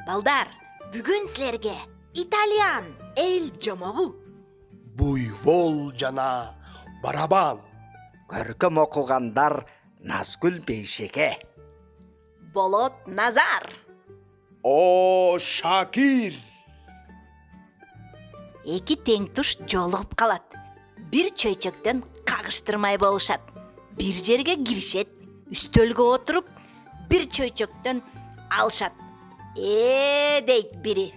Балдар, бүгін сілерге итальян эл жомогу. Буйвол жана барабан. Көркөм окугандар Назгүл Бейшеке. Болот Назар. О, Шакир. Эки тең туш жолугуп калат. Бир чөйчөктөн кагыштырмай болушат. Бир жерге киришет, үстөлгө отуруп, бир чөйчөктөн алышат. Дейт бири.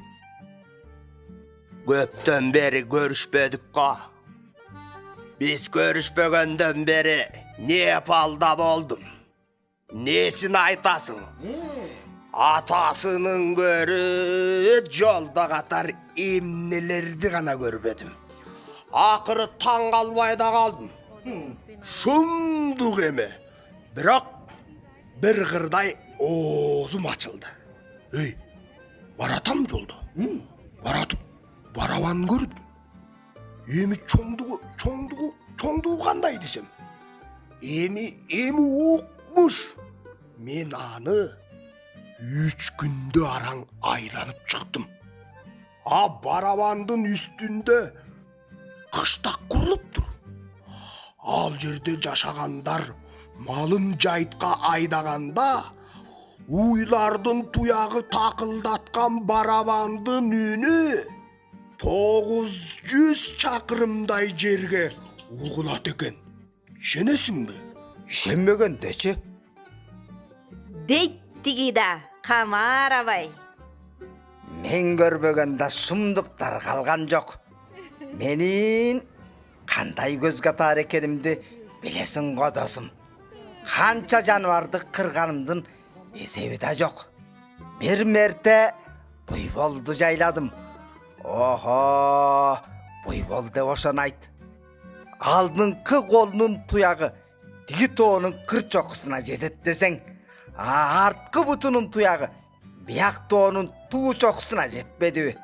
Көптөн бери көрүшпөдүк го. Биз көрүшпөгөндөн бери Непалда болдум. Несин айтасың? Атасынын көрү жолда катар эмнелерди гана көрбөдүм. Акыры таң калбай да калдым. Шундук эме. Бирок бир кырдай оозум ачылды. Эй, баратам жолдо. Баратып барабан көрдүм. Эми чоңдугу кандай десем. Эми укмуш. Мен аны 3 күндө араң айланып чыктым. А барабандын үстүндө кыштак курулуптур. Ал жерде жашагандар малын жайтка айдаганда уйлардын туягы такылдаткан барабандын үнү 900 чакырымдай жерге угулат экен. Ишенесиңби? Ишенмегендечи? Дейт тиги да, Камар абай. Мен көрбөгөндө сумдуктар калган жок. Менин кандай көз катар экенимди билесиң го досум. Канча жаныбарды кырганымдын эсеби да жок. Бир мерте буйволду жайладым. Охо, буйвол деп ошону айт. Алдыңкы колунун туягы тиги тоонун кыр чокусуна жетет десең, арткы бутунун туягы бияк тоонун туу чокусуна жетпедиби?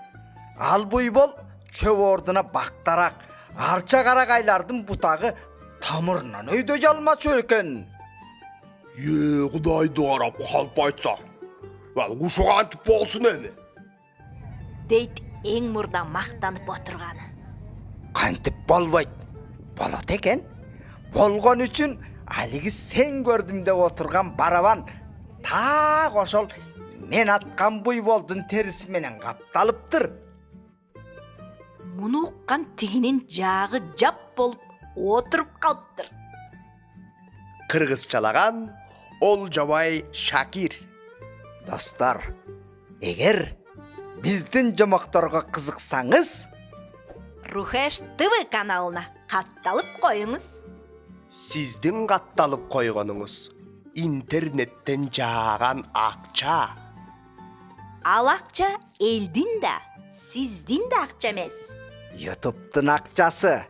Ал буйвол чөп ордуна бактарак, арча карагайлардын бутагы тамырынан өйдө жалмачу экен. Кудайды карап калп айтса. Ушуга кантип болсун эми? Дейт эң мурда мактанып отурганы. Кантип болбойт? Болот экен. Болгон үчүн алиги сен көрдүм деп отурган барабан так ошол мен аткан буйволдун териси менен капталыптыр. Муну уккан тигинин жагы жап болуп отуруп калыптыр. Кыргызчалаган Олжобай Шакир. Достор, эгер биздин жомокторго кызыксаңыз, Рухеш ТВ каналына катталып коюңуз. Сиздин катталып койгонуңуз интернеттен жааган акча. Ал акча элдин да, сиздин да акча эмес. YouTube'дун акчасы.